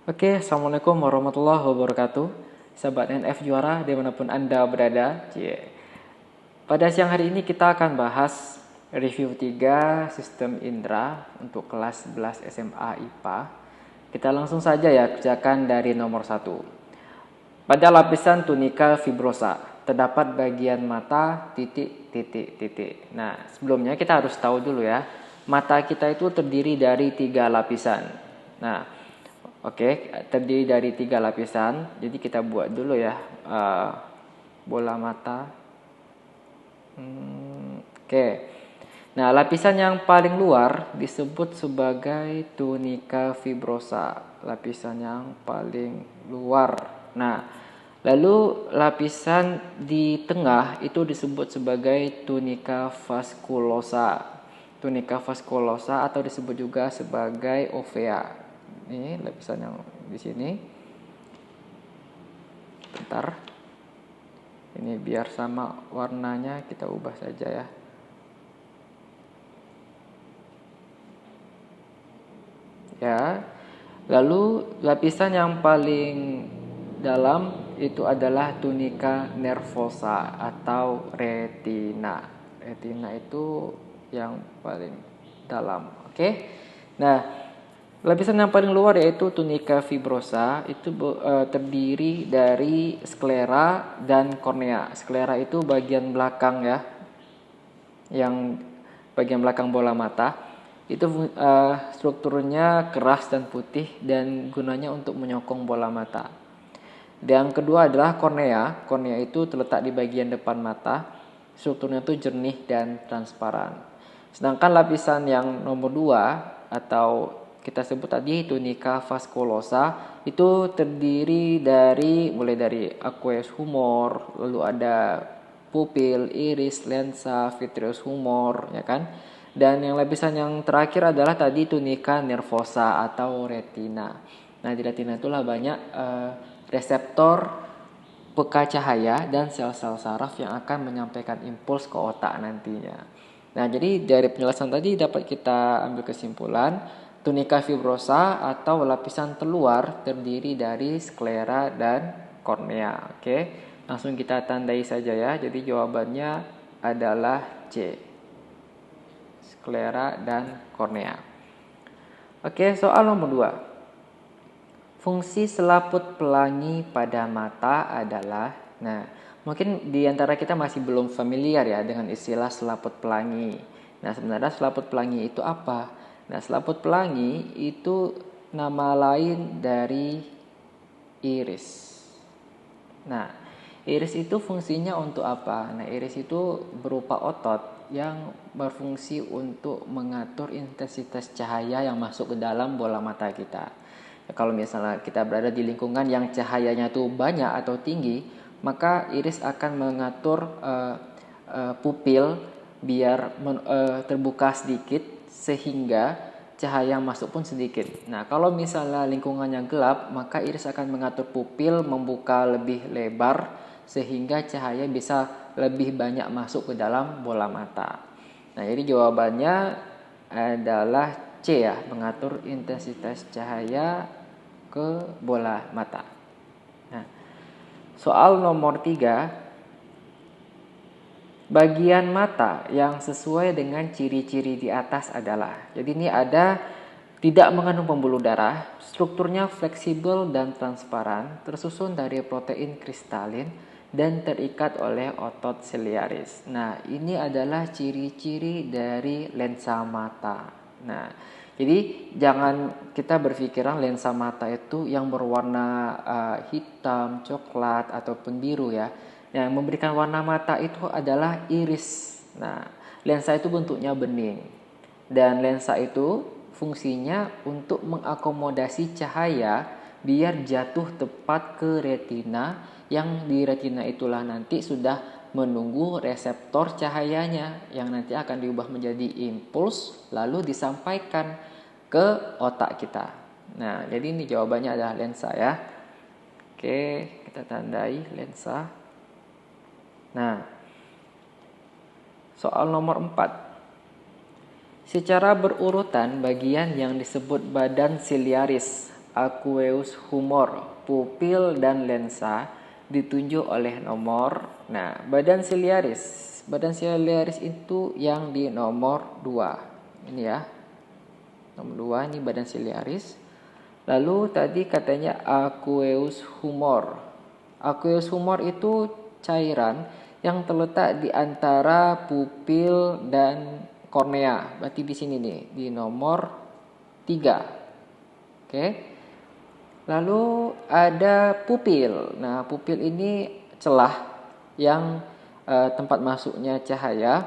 Oke, Assalamualaikum warahmatullahi wabarakatuh. Sahabat NF Juara dimanapun Anda berada. Pada siang hari ini kita akan bahas review 3 sistem indera untuk kelas 11 SMA IPA. Kita langsung saja ya kerjakan dari nomor 1. Pada lapisan tunika fibrosa terdapat bagian mata titik. Nah, sebelumnya kita harus tahu dulu ya, mata kita itu terdiri dari 3 lapisan. Nah, oke, terdiri dari 3 lapisan. Jadi kita buat dulu ya bola mata. Oke. Nah, lapisan yang paling luar disebut sebagai tunika fibrosa. Lapisan yang paling luar. Nah, lalu lapisan di tengah itu disebut sebagai tunika vaskulosa. Tunika vaskulosa atau disebut juga sebagai ovea. Ini lapisan yang di sini. Bentar. Ini biar sama warnanya kita ubah saja ya. Ya. Lalu lapisan yang paling dalam itu adalah tunika nervosa atau retina. Retina itu yang paling dalam. Oke. Nah, lapisan yang paling luar yaitu tunika fibrosa itu terdiri dari sklera dan kornea. Sklera itu bagian belakang ya, yang bagian belakang bola mata. Itu strukturnya keras dan putih dan gunanya untuk menyokong bola mata. Dan yang kedua adalah kornea. Kornea itu terletak di bagian depan mata. Strukturnya itu jernih dan transparan. Sedangkan lapisan yang nomor 2 atau kita sebut tadi tunika vaskulosa itu terdiri dari mulai dari aqueous humor, lalu ada pupil, iris, lensa, vitreous humor, ya kan? Dan yang lapisan yang terakhir adalah tadi tunika nervosa atau retina. Nah, di retina itulah banyak reseptor peka cahaya dan sel-sel saraf yang akan menyampaikan impuls ke otak nantinya. Nah, jadi dari penjelasan tadi dapat kita ambil kesimpulan tunika fibrosa atau lapisan terluar terdiri dari sklera dan kornea. Oke, langsung kita tandai saja ya. Jadi jawabannya adalah C. Sklera dan kornea. Oke, soal nomor 2. Fungsi selaput pelangi pada mata adalah, nah, mungkin di antara kita masih belum familiar ya dengan istilah selaput pelangi. Nah, sebenarnya selaput pelangi itu apa? Nah, selaput pelangi itu nama lain dari iris. Nah, iris itu fungsinya untuk apa? Nah, iris itu berupa otot yang berfungsi untuk mengatur intensitas cahaya yang masuk ke dalam bola mata kita. Kalau misalnya kita berada di lingkungan yang cahayanya itu banyak atau tinggi, maka iris akan mengatur pupil biar terbuka sedikit sehingga cahaya yang masuk pun sedikit. Nah, kalau misalnya lingkungannya gelap, maka iris akan mengatur pupil membuka lebih lebar sehingga cahaya bisa lebih banyak masuk ke dalam bola mata. Nah, jadi jawabannya adalah C ya, mengatur intensitas cahaya ke bola mata. Nah, soal nomor 3. Bagian mata yang sesuai dengan ciri-ciri di atas adalah, jadi ini ada tidak mengandung pembuluh darah, strukturnya fleksibel dan transparan, tersusun dari protein kristalin dan terikat oleh otot ciliaris. Nah, ini adalah ciri-ciri dari lensa mata. Nah, jadi jangan kita berpikiran lensa mata itu yang berwarna hitam, coklat ataupun biru ya. Yang memberikan warna mata itu adalah iris. Nah, lensa itu bentuknya bening. Dan lensa itu fungsinya untuk mengakomodasi cahaya biar jatuh tepat ke retina, yang di retina itulah nanti sudah menunggu reseptor cahayanya yang nanti akan diubah menjadi impuls lalu disampaikan ke otak kita. Nah, jadi ini jawabannya adalah lensa ya. Oke, kita tandai lensa. Nah, soal nomor 4. Secara berurutan bagian yang disebut badan ciliaris aqueous humor, pupil dan lensa ditunjuk oleh nomor. Nah, badan ciliaris. Badan ciliaris itu yang di nomor 2. Ini ya. Nomor 2 ini badan ciliaris. Lalu tadi katanya aqueous humor. Aqueous humor itu cairan yang terletak di antara pupil dan kornea. Berarti di sini nih, di nomor 3. Oke. Lalu ada pupil. Nah, pupil ini celah yang tempat masuknya cahaya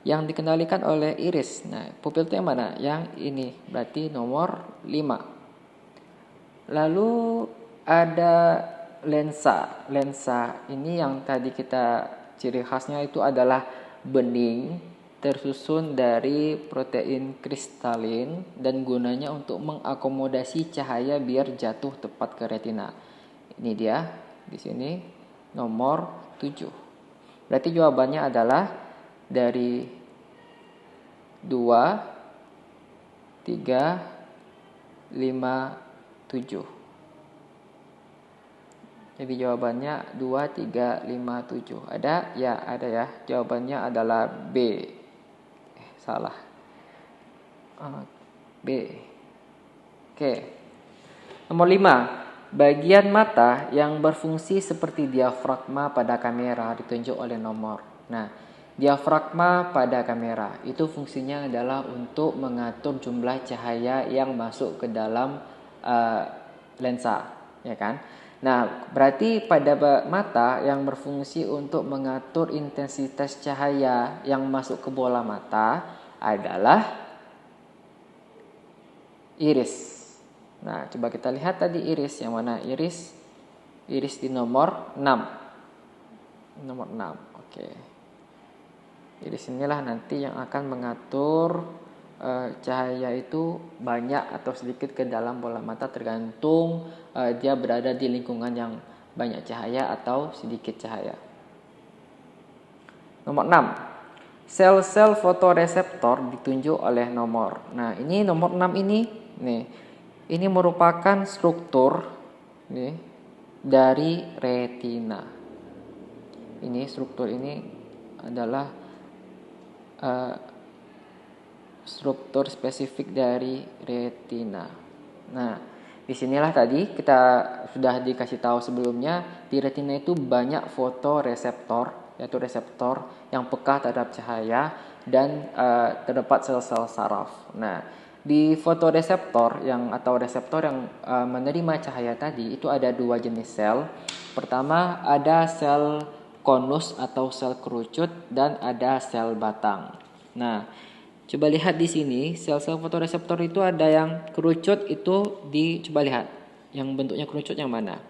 yang dikendalikan oleh iris. Nah, pupil itu yang mana? Yang ini. Berarti nomor 5. Lalu ada lensa. Lensa ini yang tadi kita ciri khasnya itu adalah bening, tersusun dari protein kristalin dan gunanya untuk mengakomodasi cahaya biar jatuh tepat ke retina. Ini dia di sini nomor 7. Berarti jawabannya adalah dari 2, 3, 5, 7. Jadi jawabannya 2, 3, 5, 7. Ada? Ya, ada ya. Jawabannya adalah B. Salah. B. Oke. Nomor 5. Bagian mata yang berfungsi seperti diafragma pada kamera ditunjuk oleh nomor. Nah, diafragma pada kamera itu fungsinya adalah untuk mengatur jumlah cahaya yang masuk ke dalam lensa, ya kan? Nah, berarti pada mata yang berfungsi untuk mengatur intensitas cahaya yang masuk ke bola mata adalah iris. Nah, coba kita lihat tadi iris yang mana? Iris di nomor 6. Nomor 6. Oke. Iris inilah nanti yang akan mengatur cahaya itu banyak atau sedikit ke dalam bola mata tergantung dia berada di lingkungan yang banyak cahaya atau sedikit cahaya. Nomor 6. Sel-sel fotoreseptor ditunjuk oleh nomor. Nah, ini nomor 6 ini nih. Ini merupakan struktur nih dari retina. Ini struktur ini adalah struktur spesifik dari retina. Nah, disinilah tadi kita sudah dikasih tahu sebelumnya di retina itu banyak fotoreseptor, yaitu reseptor yang peka terhadap cahaya dan terdapat sel-sel saraf. Nah, di fotoreseptor atau reseptor yang menerima cahaya tadi itu ada 2 jenis sel. Pertama ada sel konus atau sel kerucut dan ada sel batang. Nah, coba lihat di sini sel-sel fotoreseptor itu ada yang kerucut itu coba lihat. Yang bentuknya kerucut yang mana?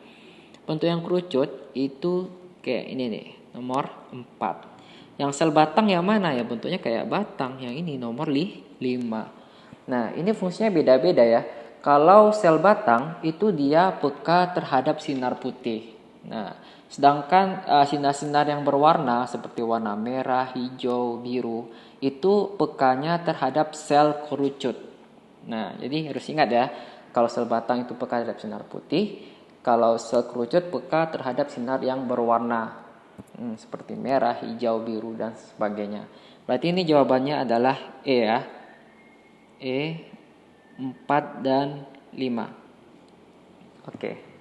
Bentuk yang kerucut itu kayak ini nih, nomor 4. Yang sel batang yang mana ya? Bentuknya kayak batang. Yang ini nomor 5. Nah, ini fungsinya beda-beda ya. Kalau sel batang itu dia peka terhadap sinar putih. Nah, sedangkan sinar-sinar yang berwarna seperti warna merah, hijau, biru itu pekanya terhadap sel kerucut. Nah, jadi harus ingat ya, kalau sel batang itu peka terhadap sinar putih, kalau sel kerucut peka terhadap sinar yang berwarna seperti merah, hijau, biru dan sebagainya. Berarti ini jawabannya adalah E ya. E 4 dan 5. Oke.